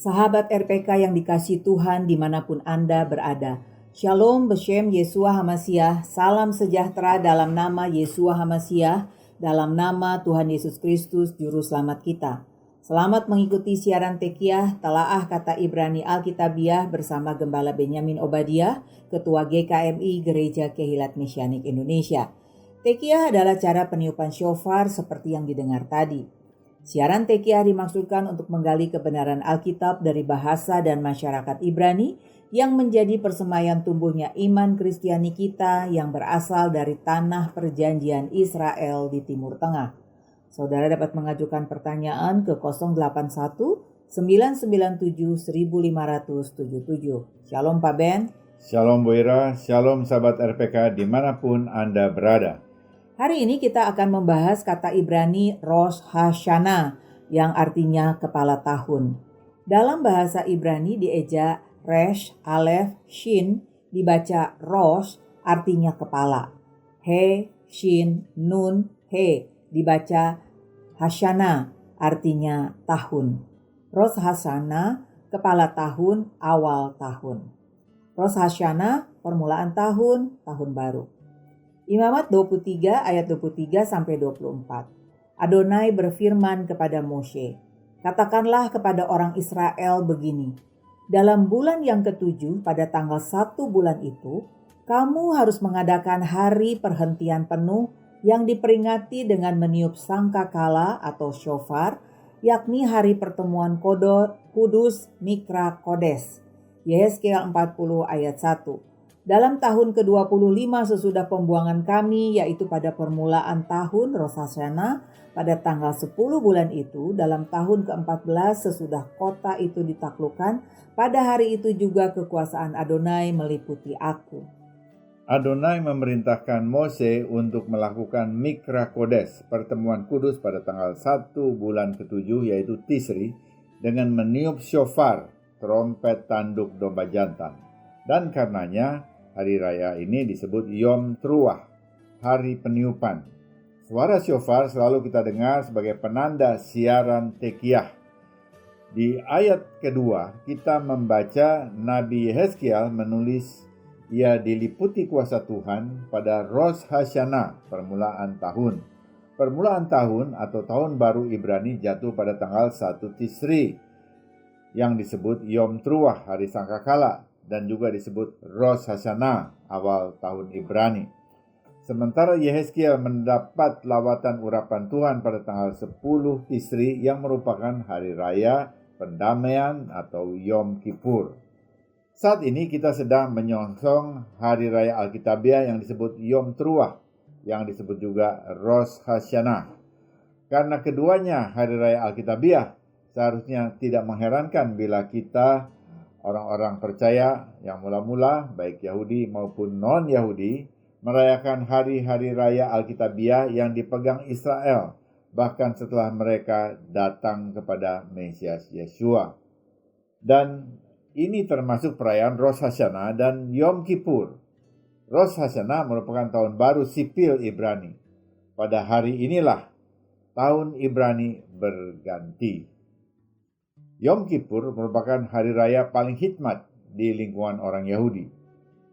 Sahabat RPK yang dikasihi Tuhan dimanapun Anda berada. Shalom Beshem Yeshua HaMashiach, salam sejahtera dalam nama Yeshua HaMashiach, dalam nama Tuhan Yesus Kristus Juru Selamat kita. Selamat mengikuti siaran Tekiah, Talaah Kata Ibrani Alkitabiah bersama Gembala Benyamin Obadiah, Ketua GKMI Gereja Kehilat Mesianik Indonesia. Tekiah adalah cara peniupan shofar seperti yang didengar tadi. Siaran Tekiah dimaksudkan untuk menggali kebenaran Alkitab dari bahasa dan masyarakat Ibrani yang menjadi persemaian tumbuhnya iman Kristiani kita yang berasal dari tanah perjanjian Israel di Timur Tengah. Saudara dapat mengajukan pertanyaan ke 081 997 1577. Shalom Pak Ben. Shalom Bu Ira, shalom sahabat RPK dimanapun Anda berada. Hari ini kita akan membahas kata Ibrani Rosh Hashanah yang artinya kepala tahun. Dalam bahasa Ibrani dieja Resh, Alef, Shin, dibaca Rosh artinya kepala. He, Shin, Nun, He, dibaca Hashanah artinya tahun. Rosh Hashanah, kepala tahun, awal tahun. Rosh Hashanah, permulaan tahun, tahun baru. Imamat 23 ayat 23 sampai 24. Adonai berfirman kepada Moshe, "Katakanlah kepada orang Israel begini, dalam bulan yang ketujuh pada tanggal 1 bulan itu, kamu harus mengadakan hari perhentian penuh yang diperingati dengan meniup sangkakala atau shofar, yakni hari pertemuan kudus Mikra Kodes." Yehezkiel 40 ayat 1. Dalam tahun ke-25 sesudah pembuangan kami, yaitu pada permulaan tahun Rosh Hashanah, pada tanggal 10 bulan itu, dalam tahun ke-14 sesudah kota itu ditaklukkan, pada hari itu juga kekuasaan Adonai meliputi aku. Adonai memerintahkan Mose untuk melakukan Mikra Kodes, pertemuan kudus pada tanggal 1 bulan ke-7 yaitu Tisri, dengan meniup shofar, trompet tanduk domba jantan. Dan karenanya, hari raya ini disebut Yom Teruah, hari peniupan. Suara shofar selalu kita dengar sebagai penanda siaran Tekiah. Di ayat kedua, kita membaca Nabi Yehezkiel menulis, ia diliputi kuasa Tuhan pada Rosh Hashanah, permulaan tahun. Permulaan tahun atau tahun baru Ibrani jatuh pada tanggal 1 Tisri, yang disebut Yom Teruah, hari sangkakala, dan juga disebut Rosh Hashanah, awal tahun Ibrani. Sementara Yehezkiel mendapat lawatan urapan Tuhan pada tanggal 10 Tisri yang merupakan hari raya pendamaian atau Yom Kippur. Saat ini kita sedang menyongsong hari raya Alkitabiah yang disebut Yom Teruah, yang disebut juga Rosh Hashanah. Karena keduanya hari raya Alkitabiah, seharusnya tidak mengherankan bila kita orang-orang percaya yang mula-mula baik Yahudi maupun non-Yahudi merayakan hari-hari raya Alkitabiah yang dipegang Israel bahkan setelah mereka datang kepada Mesias Yeshua. Dan ini termasuk perayaan Rosh Hashanah dan Yom Kippur. Rosh Hashanah merupakan tahun baru sipil Ibrani. Pada hari inilah tahun Ibrani berganti. Yom Kippur merupakan hari raya paling hikmat di lingkungan orang Yahudi.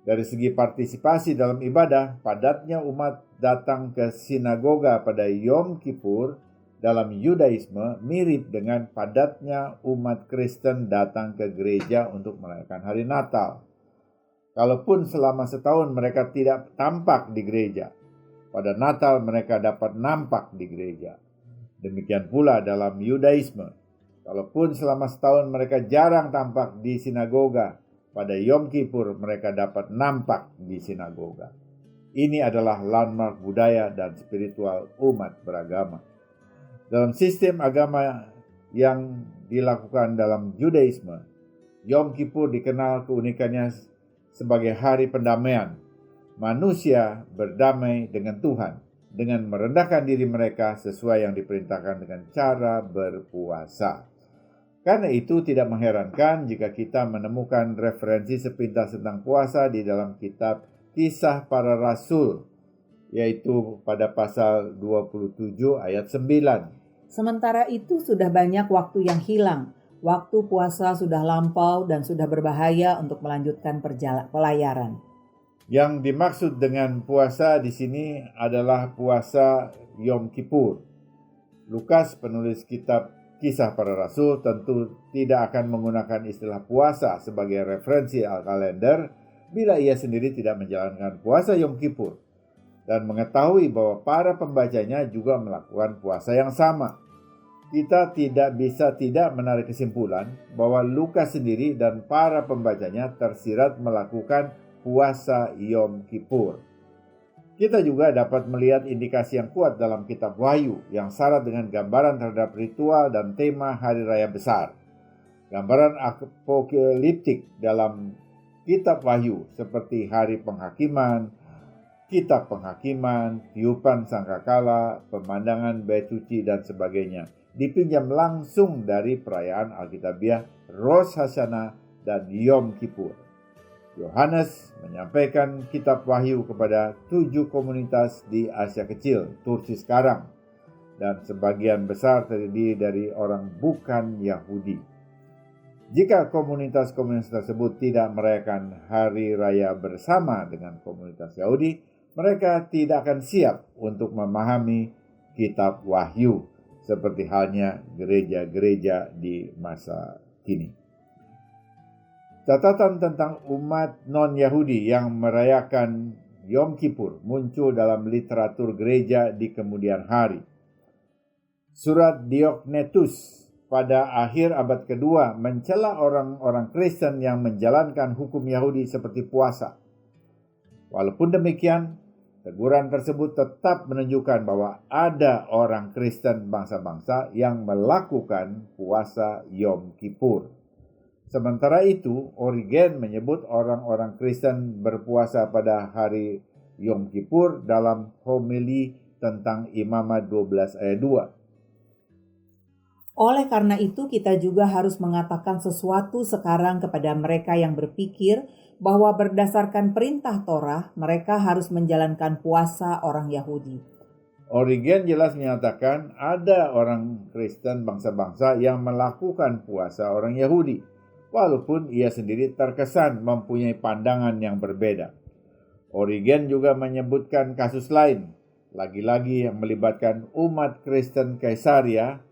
Dari segi partisipasi dalam ibadah, padatnya umat datang ke sinagoga pada Yom Kippur dalam Yudaisme mirip dengan padatnya umat Kristen datang ke gereja untuk merayakan hari Natal. Kalaupun selama setahun mereka tidak tampak di gereja, pada Natal mereka dapat nampak di gereja. Demikian pula dalam Yudaisme. Kalaupun selama setahun mereka jarang tampak di sinagoga, pada Yom Kippur mereka dapat nampak di sinagoga. Ini adalah landmark budaya dan spiritual umat beragama. Dalam sistem agama yang dilakukan dalam Judaisme, Yom Kippur dikenal keunikannya sebagai hari pendamaian. Manusia berdamai dengan Tuhan dengan merendahkan diri mereka sesuai yang diperintahkan dengan cara berpuasa. Karena itu tidak mengherankan jika kita menemukan referensi sepintas tentang puasa di dalam kitab Kisah Para Rasul, yaitu pada pasal 27 ayat 9. Sementara itu sudah banyak waktu yang hilang. Waktu puasa sudah lampau dan sudah berbahaya untuk melanjutkan pelayaran. Yang dimaksud dengan puasa di sini adalah puasa Yom Kippur. Lukas, penulis kitab Kisah Para Rasul, tentu tidak akan menggunakan istilah puasa sebagai referensi kalender bila ia sendiri tidak menjalankan puasa Yom Kippur dan mengetahui bahwa para pembacanya juga melakukan puasa yang sama. Kita tidak bisa tidak menarik kesimpulan bahwa Lukas sendiri dan para pembacanya tersirat melakukan puasa Yom Kippur. Kita juga dapat melihat indikasi yang kuat dalam kitab Wahyu yang syarat dengan gambaran terhadap ritual dan tema hari raya besar. Gambaran apokaliptik dalam kitab Wahyu seperti hari penghakiman, kitab penghakiman, tiupan sangkakala, pemandangan bait suci dan sebagainya dipinjam langsung dari perayaan Alkitabiah Rosh Hashanah dan Yom Kippur. Yohanes menyampaikan kitab Wahyu kepada 7 komunitas di Asia Kecil, Turki sekarang, dan sebagian besar terdiri dari orang bukan Yahudi. Jika komunitas-komunitas tersebut tidak merayakan hari raya bersama dengan komunitas Yahudi, mereka tidak akan siap untuk memahami kitab Wahyu, seperti halnya gereja-gereja di masa kini. Catatan tentang umat non-Yahudi yang merayakan Yom Kippur muncul dalam literatur gereja di kemudian hari. Surat Diognetus pada akhir abad kedua mencela orang-orang Kristen yang menjalankan hukum Yahudi seperti puasa. Walaupun demikian, teguran tersebut tetap menunjukkan bahwa ada orang Kristen bangsa-bangsa yang melakukan puasa Yom Kippur. Sementara itu, Origen menyebut orang-orang Kristen berpuasa pada hari Yom Kippur dalam homili tentang Imamat 12 ayat 2. Oleh karena itu, kita juga harus mengatakan sesuatu sekarang kepada mereka yang berpikir bahwa berdasarkan perintah Torah, mereka harus menjalankan puasa orang Yahudi. Origen jelas menyatakan ada orang Kristen bangsa-bangsa yang melakukan puasa orang Yahudi, walaupun ia sendiri terkesan mempunyai pandangan yang berbeda. Origen juga menyebutkan kasus lain, lagi-lagi yang melibatkan umat Kristen Kaisaria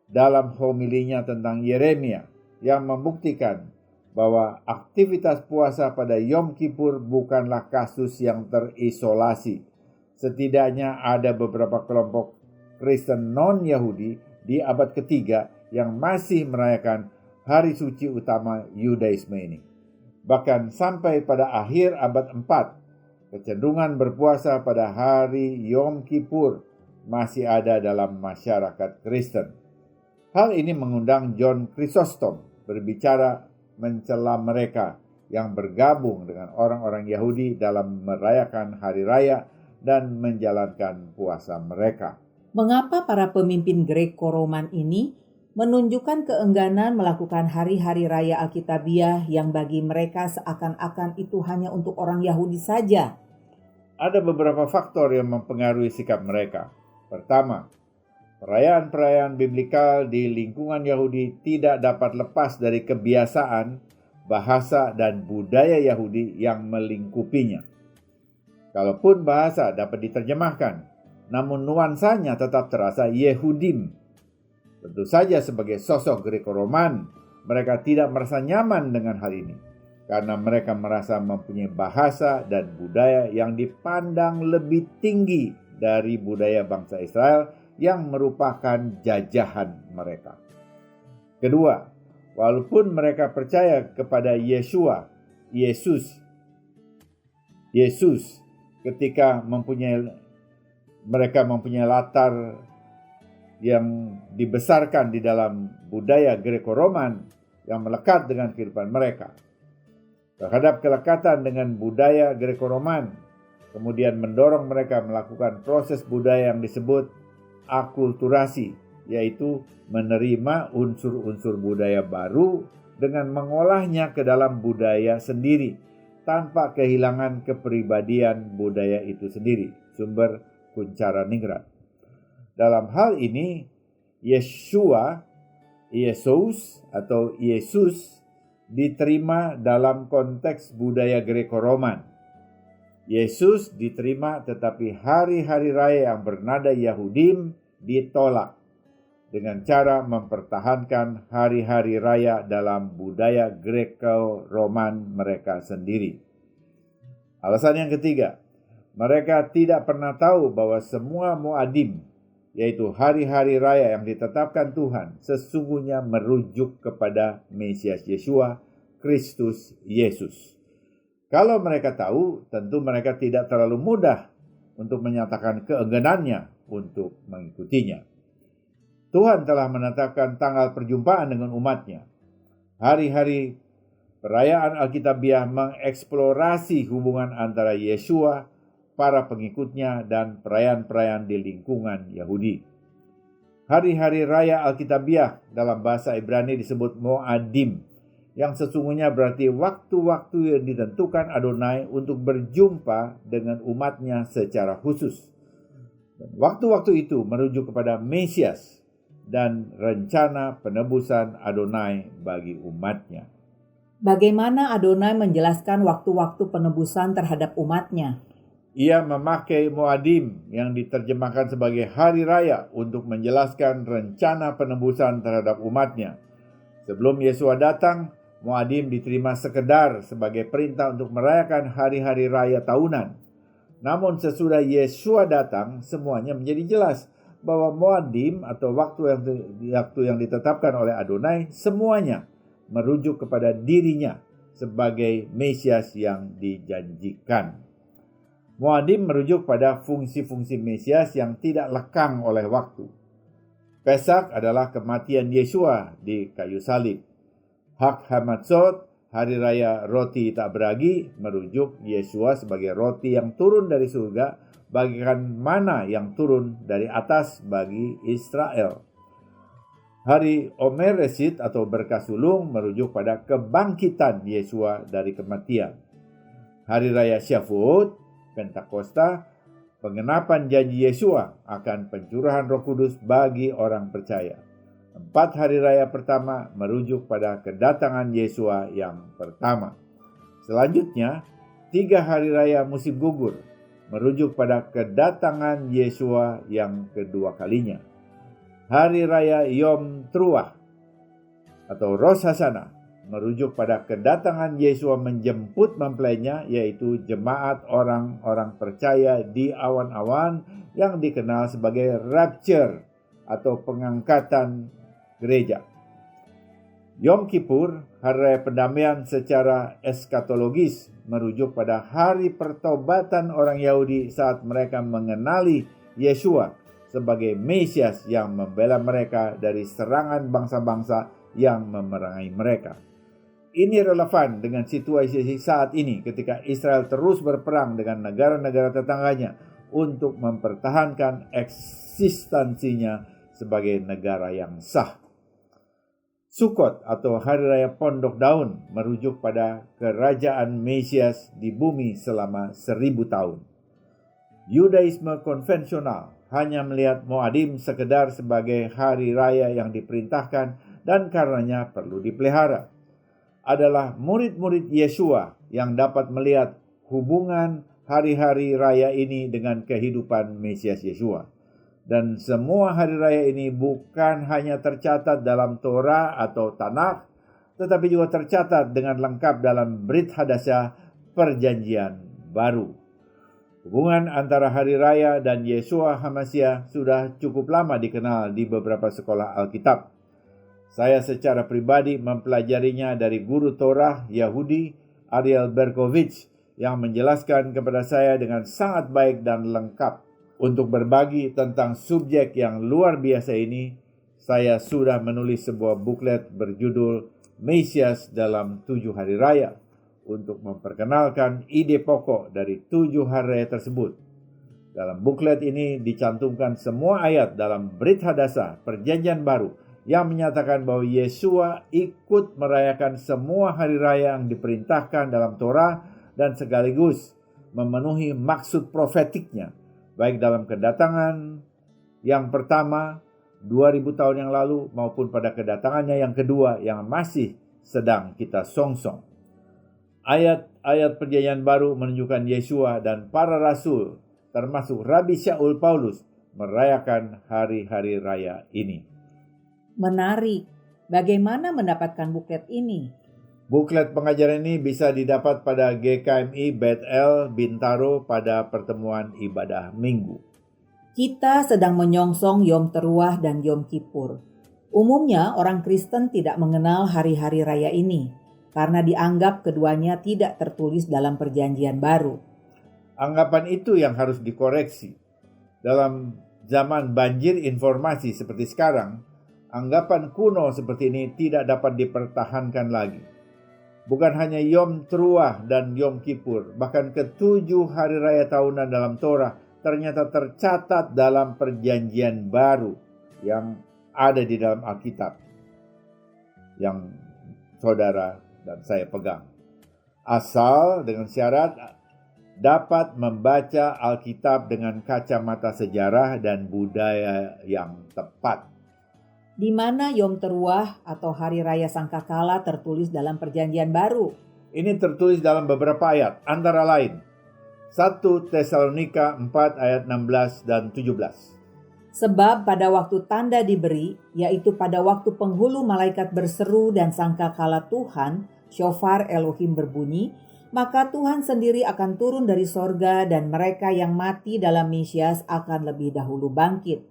dalam homilinya tentang Yeremia, yang membuktikan bahwa aktivitas puasa pada Yom Kippur bukanlah kasus yang terisolasi. Setidaknya ada beberapa kelompok Kristen non-Yahudi di abad ketiga yang masih merayakan hari suci utama Yudaisme ini. Bahkan sampai pada akhir abad 4, kecenderungan berpuasa pada hari Yom Kippur masih ada dalam masyarakat Kristen. Hal ini mengundang John Chrysostom berbicara mencela mereka yang bergabung dengan orang-orang Yahudi dalam merayakan hari raya dan menjalankan puasa mereka. Mengapa para pemimpin Greko-Roman ini menunjukkan keengganan melakukan hari-hari raya Alkitabiah yang bagi mereka seakan-akan itu hanya untuk orang Yahudi saja? Ada beberapa faktor yang mempengaruhi sikap mereka. Pertama, perayaan-perayaan biblikal di lingkungan Yahudi tidak dapat lepas dari kebiasaan, bahasa, dan budaya Yahudi yang melingkupinya. Kalaupun bahasa dapat diterjemahkan, namun nuansanya tetap terasa Yehudim. Tentu saja sebagai sosok Greko-Roman, mereka tidak merasa nyaman dengan hal ini, karena mereka merasa mempunyai bahasa dan budaya yang dipandang lebih tinggi dari budaya bangsa Israel yang merupakan jajahan mereka. Kedua, walaupun mereka percaya kepada Yesus, ketika mereka mempunyai latar yang dibesarkan di dalam budaya Greko-Roman yang melekat dengan kehidupan mereka. terhadap kelekatan dengan budaya Greco-Roman, kemudian mendorong mereka melakukan proses budaya yang disebut akulturasi, yaitu menerima unsur-unsur budaya baru dengan mengolahnya ke dalam budaya sendiri, tanpa kehilangan kepribadian budaya itu sendiri. Sumber Kuncara Ningrat. Dalam hal ini, Yesus atau Yesus diterima dalam konteks budaya Greco-Roman. Yesus diterima, tetapi hari-hari raya yang bernada Yahudim ditolak dengan cara mempertahankan hari-hari raya dalam budaya Greco-Roman mereka sendiri. Alasan yang ketiga, mereka tidak pernah tahu bahwa semua Moadim, yaitu hari-hari raya yang ditetapkan Tuhan, sesungguhnya merujuk kepada Mesias Yeshua, Kristus Yesus. Kalau mereka tahu, tentu mereka tidak terlalu mudah untuk menyatakan keengganannya untuk mengikutinya. Tuhan telah menetapkan tanggal perjumpaan dengan umatnya. Hari-hari perayaan Alkitabiah mengeksplorasi hubungan antara Yeshua, para pengikutnya, dan perayaan-perayaan di lingkungan Yahudi. Hari-hari raya Alkitabiah dalam bahasa Ibrani disebut Moadim, yang sesungguhnya berarti waktu-waktu yang ditentukan Adonai untuk berjumpa dengan umatnya secara khusus. Dan waktu-waktu itu merujuk kepada Mesias dan rencana penebusan Adonai bagi umatnya. Bagaimana Adonai menjelaskan waktu-waktu penebusan terhadap umatnya? Ia memakai Moadim yang diterjemahkan sebagai hari raya untuk menjelaskan rencana penebusan terhadap umatnya. Sebelum Yeshua datang, Moadim diterima sekedar sebagai perintah untuk merayakan hari-hari raya tahunan. Namun sesudah Yeshua datang, semuanya menjadi jelas bahwa Moadim atau waktu yang ditetapkan oleh Adonai semuanya merujuk kepada dirinya sebagai Mesias yang dijanjikan. Moadim merujuk pada fungsi-fungsi Mesias yang tidak lekang oleh waktu. Pesak adalah kematian Yeshua di kayu salib. Hag Hamatzot, hari raya roti tak beragi, merujuk Yeshua sebagai roti yang turun dari surga, bagikan mana yang turun dari atas bagi Israel. Hari Omer Resit atau berkah sulung merujuk pada kebangkitan Yeshua dari kematian. Hari raya Shavuot, Pentakosta, pengenapan janji Yeshua akan pencurahan Roh Kudus bagi orang percaya. 4 hari raya pertama merujuk pada kedatangan Yeshua yang pertama. Selanjutnya, 3 hari raya musim gugur merujuk pada kedatangan Yeshua yang kedua kalinya. Hari raya Yom Truah atau Rosh Hashanah merujuk pada kedatangan Yeshua menjemput mempelainya, yaitu jemaat orang-orang percaya di awan-awan yang dikenal sebagai rapture atau pengangkatan gereja. Yom Kippur, hari raya pendamaian secara eskatologis, merujuk pada hari pertobatan orang Yahudi saat mereka mengenali Yeshua sebagai Mesias yang membela mereka dari serangan bangsa-bangsa yang memerangi mereka. Ini relevan dengan situasi saat ini ketika Israel terus berperang dengan negara-negara tetangganya untuk mempertahankan eksistensinya sebagai negara yang sah. Sukkot atau Hari Raya Pondok Daun merujuk pada kerajaan Mesias di bumi selama 1000 tahun. Yudaisme konvensional hanya melihat Moadim sekedar sebagai hari raya yang diperintahkan dan karenanya perlu dipelihara. Adalah murid-murid Yeshua yang dapat melihat hubungan hari-hari raya ini dengan kehidupan Mesias Yeshua. Dan semua hari raya ini bukan hanya tercatat dalam Torah atau Tanakh, tetapi juga tercatat dengan lengkap dalam Brit Hadassah, Perjanjian Baru. Hubungan antara hari raya dan Yeshua HaMashiach sudah cukup lama dikenal di beberapa sekolah Alkitab. Saya secara pribadi mempelajarinya dari guru Torah Yahudi Ariel Berkovich yang menjelaskan kepada saya dengan sangat baik dan lengkap. Untuk berbagi tentang subjek yang luar biasa ini, saya sudah menulis sebuah buklet berjudul Mesias dalam 7 Hari Raya untuk memperkenalkan ide pokok dari 7 hari raya tersebut. Dalam buklet ini dicantumkan semua ayat dalam Brit Hadasa Perjanjian Baru yang menyatakan bahwa Yesua ikut merayakan semua hari raya yang diperintahkan dalam Torah dan sekaligus memenuhi maksud profetiknya, baik dalam kedatangan yang pertama 2000 tahun yang lalu maupun pada kedatangannya yang kedua yang masih sedang kita songsong. Ayat-ayat Perjanjian Baru menunjukkan Yesua dan para rasul termasuk Rabi Shaul Paulus merayakan hari-hari raya ini. Menarik. Bagaimana mendapatkan buklet ini? Buklet pengajaran ini bisa didapat pada GKMI Bethel Bintaro pada pertemuan ibadah Minggu. Kita sedang menyongsong Yom Teruah dan Yom Kippur. Umumnya orang Kristen tidak mengenal hari-hari raya ini karena dianggap keduanya tidak tertulis dalam Perjanjian Baru. Anggapan itu yang harus dikoreksi. Dalam zaman banjir informasi seperti sekarang, anggapan kuno seperti ini tidak dapat dipertahankan lagi. Bukan hanya Yom Teruah dan Yom Kippur, bahkan ketujuh hari raya tahunan dalam Torah ternyata tercatat dalam Perjanjian Baru yang ada di dalam Alkitab yang saudara dan saya pegang. Asal dengan syarat dapat membaca Alkitab dengan kacamata sejarah dan budaya yang tepat. Di mana Yom Teruah atau Hari Raya Sangkakala tertulis dalam Perjanjian Baru? Ini tertulis dalam beberapa ayat, antara lain 1 Tesalonika 4 ayat 16 dan 17. Sebab pada waktu tanda diberi, yaitu pada waktu penghulu malaikat berseru dan sangkakala Tuhan, syofar Elohim berbunyi, maka Tuhan sendiri akan turun dari sorga dan mereka yang mati dalam Mesias akan lebih dahulu bangkit.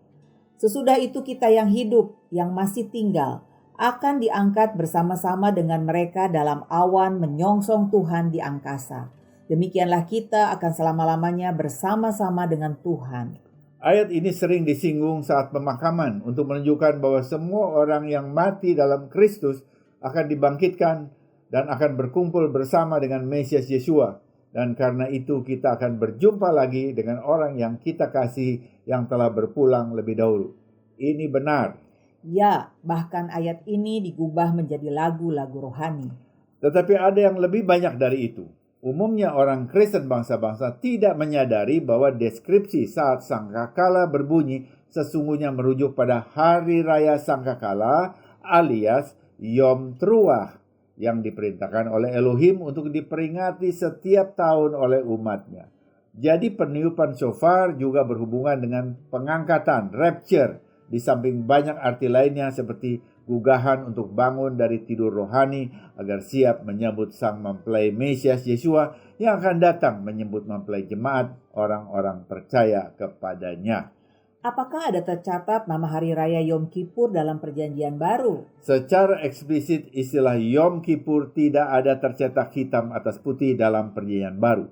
Sesudah itu kita yang hidup, yang masih tinggal, akan diangkat bersama-sama dengan mereka dalam awan menyongsong Tuhan di angkasa. Demikianlah kita akan selama-lamanya bersama-sama dengan Tuhan. Ayat ini sering disinggung saat pemakaman untuk menunjukkan bahwa semua orang yang mati dalam Kristus akan dibangkitkan dan akan berkumpul bersama dengan Mesias Yesua. Dan karena itu kita akan berjumpa lagi dengan orang yang kita kasih yang telah berpulang lebih dahulu. Ini benar. Ya, bahkan ayat ini digubah menjadi lagu-lagu rohani. Tetapi ada yang lebih banyak dari itu. Umumnya orang Kristen bangsa-bangsa tidak menyadari bahwa deskripsi saat sangkakala berbunyi sesungguhnya merujuk pada hari raya sangkakala alias Yom Teruah yang diperintahkan oleh Elohim untuk diperingati setiap tahun oleh umatnya. Jadi peniupan shofar juga berhubungan dengan pengangkatan, rapture, di samping banyak arti lainnya seperti gugahan untuk bangun dari tidur rohani agar siap menyambut sang mempelai Mesias Yesua yang akan datang menyambut mempelai jemaat orang-orang percaya kepadanya. Apakah ada tercatat nama Hari Raya Yom Kippur dalam Perjanjian Baru? Secara eksplisit istilah Yom Kippur tidak ada tercetak hitam atas putih dalam Perjanjian Baru.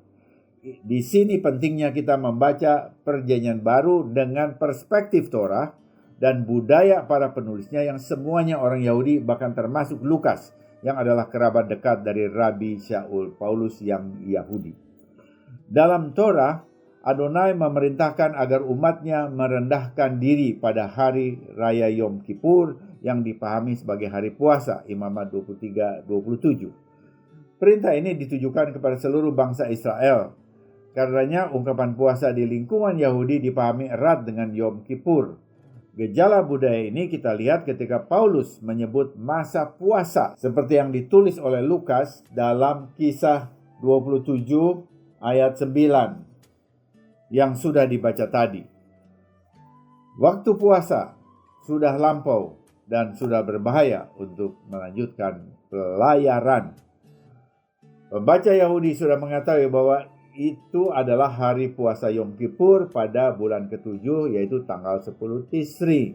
Di sini pentingnya kita membaca Perjanjian Baru dengan perspektif Torah dan budaya para penulisnya yang semuanya orang Yahudi, bahkan termasuk Lukas yang adalah kerabat dekat dari Rabi Shaul Paulus yang Yahudi. Dalam Torah, Adonai memerintahkan agar umatnya merendahkan diri pada hari raya Yom Kippur yang dipahami sebagai hari puasa, Imamat 23-27. Perintah ini ditujukan kepada seluruh bangsa Israel. Karenanya ungkapan puasa di lingkungan Yahudi dipahami erat dengan Yom Kippur. Gejala budaya ini kita lihat ketika Paulus menyebut masa puasa seperti yang ditulis oleh Lukas dalam Kisah 27 ayat 9. Yang sudah dibaca tadi. Waktu puasa sudah lampau dan sudah berbahaya untuk melanjutkan pelayaran. Pembaca Yahudi sudah mengetahui bahwa itu adalah hari puasa Yom Kippur pada bulan ke-7 yaitu tanggal 10 Tisri.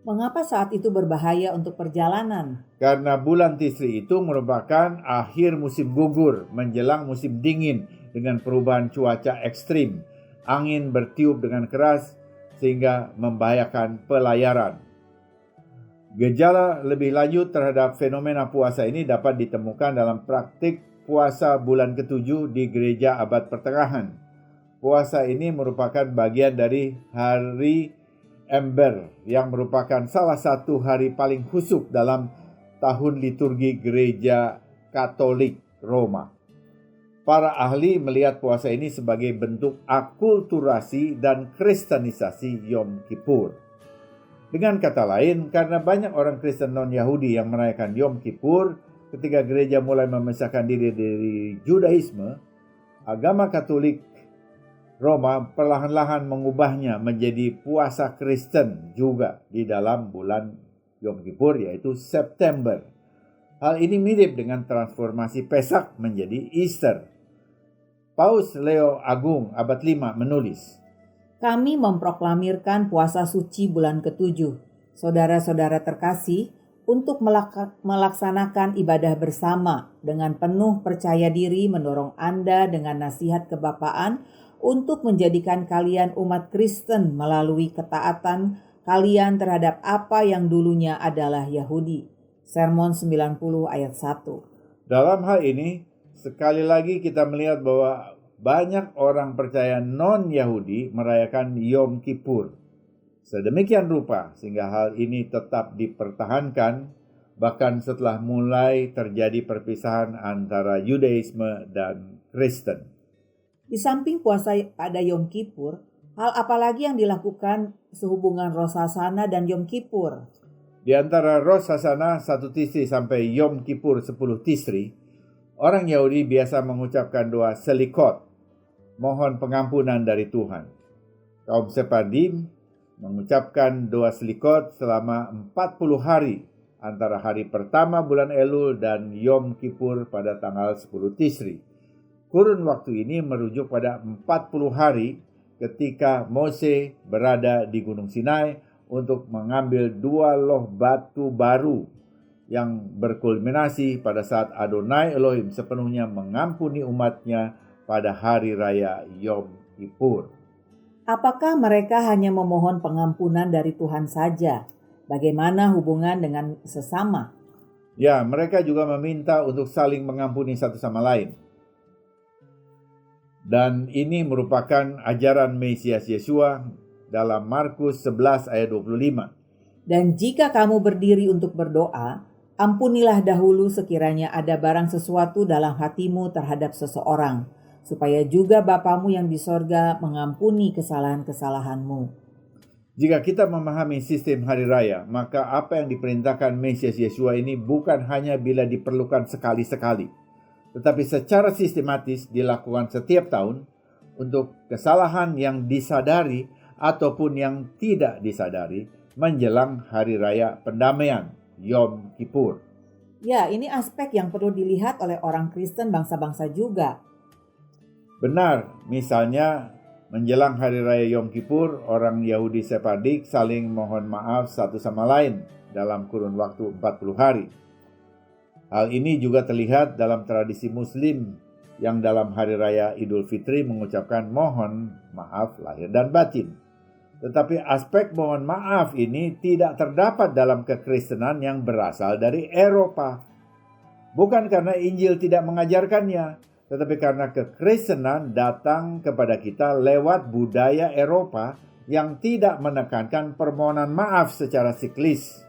Mengapa saat itu berbahaya untuk perjalanan? Karena bulan Tisri itu merupakan akhir musim gugur menjelang musim dingin dengan perubahan cuaca ekstrim. Angin bertiup dengan keras sehingga membahayakan pelayaran. Gejala lebih lanjut terhadap fenomena puasa ini dapat ditemukan dalam praktik puasa bulan ke-7 di gereja abad pertengahan. Puasa ini merupakan bagian dari hari Ember yang merupakan salah satu hari paling khusyuk dalam tahun liturgi gereja Katolik Roma. Para ahli melihat puasa ini sebagai bentuk akulturasi dan kristenisasi Yom Kippur. Dengan kata lain, karena banyak orang Kristen non-Yahudi yang merayakan Yom Kippur, ketika gereja mulai memisahkan diri dari Judaisme, agama Katolik Roma perlahan-lahan mengubahnya menjadi puasa Kristen juga di dalam bulan Yom Kippur, yaitu September. Hal ini mirip dengan transformasi Pesak menjadi Easter. Paus Leo Agung abad 5 menulis, "Kami memproklamirkan puasa suci bulan ke-7, saudara-saudara terkasih, untuk melaksanakan ibadah bersama dengan penuh percaya diri mendorong Anda dengan nasihat kebapaan untuk menjadikan kalian umat Kristen melalui ketaatan kalian terhadap apa yang dulunya adalah Yahudi." Sermon 90 ayat 1. Dalam hal ini, sekali lagi kita melihat bahwa banyak orang percaya non-Yahudi merayakan Yom Kippur. Sedemikian rupa sehingga hal ini tetap dipertahankan bahkan setelah mulai terjadi perpisahan antara Yudaisme dan Kristen. Di samping puasa pada Yom Kippur, hal apa lagi yang dilakukan sehubungan Rosh Hashanah dan Yom Kippur? Di antara Rosh Hashanah 1 Tisri sampai Yom Kippur 10 Tisri, orang Yahudi biasa mengucapkan doa selikot, mohon pengampunan dari Tuhan. Kaum Sephardim mengucapkan doa selikot selama 40 hari antara hari pertama bulan Elul dan Yom Kippur pada tanggal 10 Tisri. Kurun waktu ini merujuk pada 40 hari ketika Mose berada di Gunung Sinai untuk mengambil 2 loh batu baru yang berkulminasi pada saat Adonai Elohim sepenuhnya mengampuni umatnya pada hari raya Yom Kippur. Apakah mereka hanya memohon pengampunan dari Tuhan saja? Bagaimana hubungan dengan sesama? Ya, mereka juga meminta untuk saling mengampuni satu sama lain. Dan ini merupakan ajaran Mesias Yesua dalam Markus 11 ayat 25. "Dan jika kamu berdiri untuk berdoa, ampunilah dahulu sekiranya ada barang sesuatu dalam hatimu terhadap seseorang, supaya juga Bapamu yang di sorga mengampuni kesalahan-kesalahanmu." Jika kita memahami sistem hari raya, maka apa yang diperintahkan Mesias Yesua ini bukan hanya bila diperlukan sekali-sekali, tetapi secara sistematis dilakukan setiap tahun untuk kesalahan yang disadari ataupun yang tidak disadari menjelang hari raya pendamaian Yom Kippur. Ya, ini aspek yang perlu dilihat oleh orang Kristen bangsa-bangsa juga. Benar, misalnya menjelang hari raya Yom Kippur, orang Yahudi Sephardik saling mohon maaf satu sama lain dalam kurun waktu 40 hari. Hal ini juga terlihat dalam tradisi Muslim yang dalam hari raya Idul Fitri mengucapkan mohon maaf lahir dan batin. Tetapi aspek mohon maaf ini tidak terdapat dalam kekristenan yang berasal dari Eropa. Bukan karena Injil tidak mengajarkannya, tetapi karena kekristenan datang kepada kita lewat budaya Eropa yang tidak menekankan permohonan maaf secara siklis.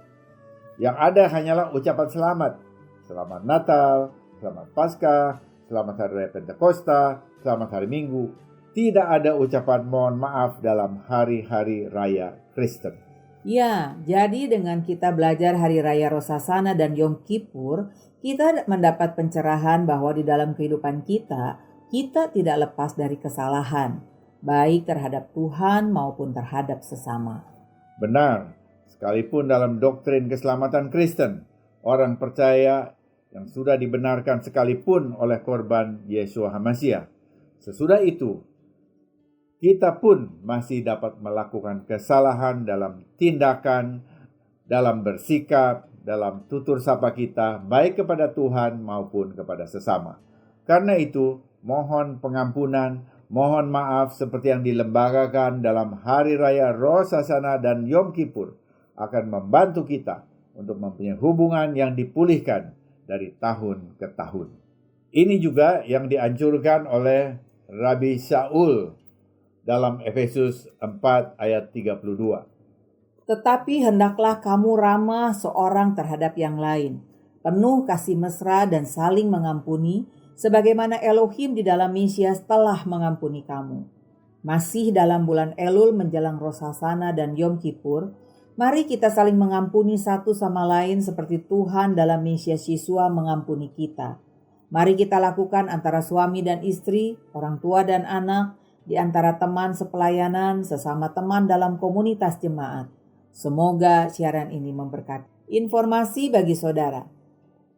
Yang ada hanyalah ucapan selamat. Selamat Natal, selamat Paskah, selamat Hari Raya Pentakosta, selamat Hari Minggu. Tidak ada ucapan mohon maaf dalam hari-hari raya Kristen. Ya, jadi dengan kita belajar Hari Raya Rosh Hashanah dan Yom Kippur, kita mendapat pencerahan bahwa di dalam kehidupan kita tidak lepas dari kesalahan, baik terhadap Tuhan maupun terhadap sesama. Benar, sekalipun dalam doktrin keselamatan Kristen, orang percaya yang sudah dibenarkan sekalipun oleh korban Yeshua HaMashiach. Sesudah itu, kita pun masih dapat melakukan kesalahan dalam tindakan, dalam bersikap, dalam tutur sapa kita, baik kepada Tuhan maupun kepada sesama. Karena itu, mohon pengampunan, mohon maaf seperti yang dilembagakan dalam Hari Raya Rosh Hashanah dan Yom Kippur akan membantu kita untuk mempunyai hubungan yang dipulihkan dari tahun ke tahun. Ini juga yang dianjurkan oleh Rabi Shaul dalam Efesus 4 ayat 32. Tetapi hendaklah kamu ramah seorang terhadap yang lain, penuh kasih mesra dan saling mengampuni, sebagaimana Elohim di dalam Mesias telah mengampuni kamu. Masih dalam bulan Elul menjelang Rosh Hashanah dan Yom Kippur, mari kita saling mengampuni satu sama lain seperti Tuhan dalam Mesias Yesua mengampuni kita. Mari kita lakukan antara suami dan istri, orang tua dan anak, di antara teman sepelayanan, sesama teman dalam komunitas jemaat. Semoga siaran ini memberkati. Informasi bagi saudara.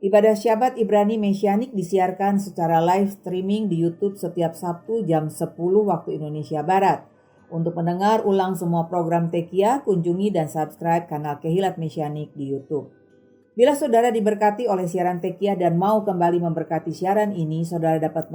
Ibadah Syabat Ibrani Mesianik disiarkan secara live streaming di YouTube setiap Sabtu jam 10 waktu Indonesia Barat. Untuk mendengar ulang semua program Tekia, kunjungi dan subscribe kanal Kehilat Mesianik di YouTube. Bila saudara diberkati oleh siaran Tekia dan mau kembali memberkati siaran ini, saudara dapat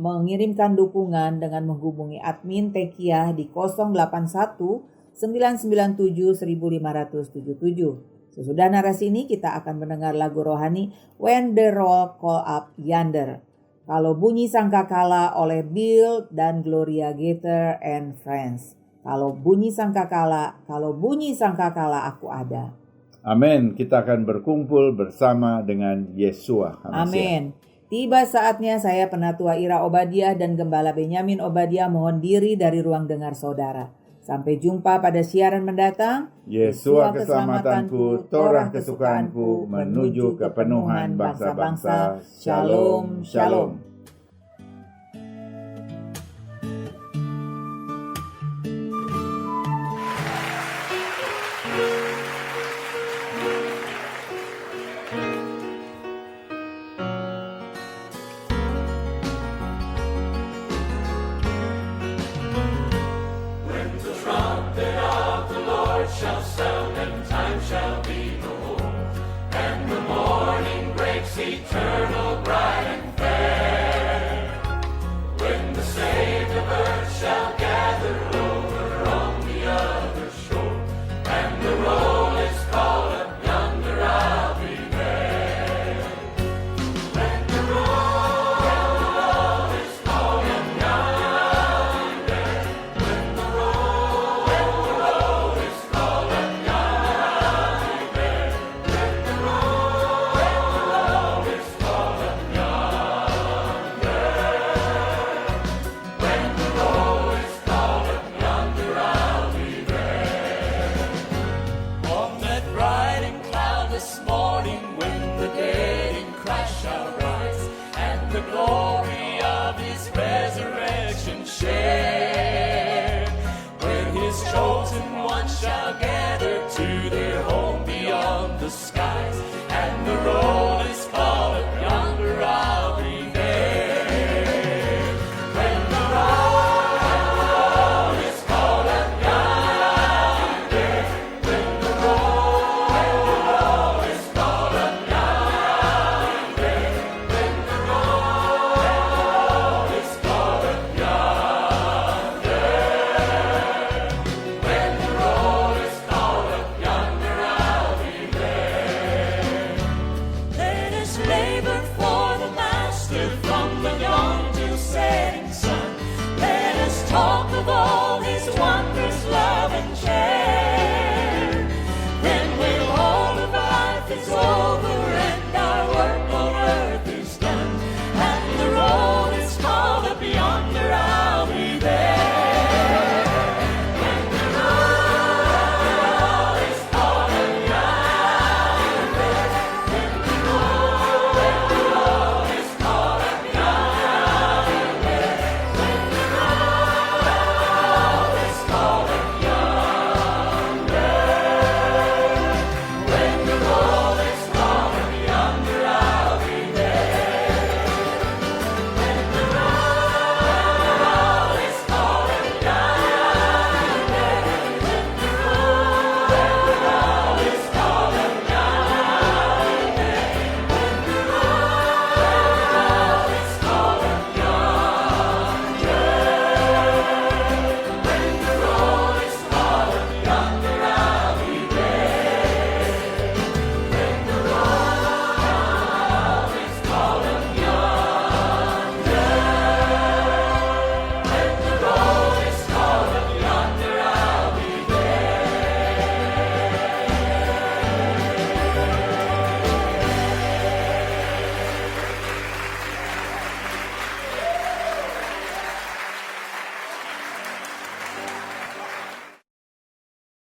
mengirimkan dukungan dengan menghubungi admin Tekia di 081 997 1577. Sesudah narasi ini kita akan mendengar lagu rohani When the Roll Call Up Yonder. Kalau bunyi sangkakala oleh Bill dan Gloria Gaither and Friends. Kalau bunyi sangkakala aku ada. Amin. Kita akan berkumpul bersama dengan Yesua. Amin. Tiba saatnya saya Penatua Ira Obadiah dan Gembala Benyamin Obadiah mohon diri dari ruang dengar saudara. Sampai jumpa pada siaran mendatang. Yesua keselamatanku, Torah kesukaanku, menuju kepenuhan bangsa-bangsa. Shalom, shalom.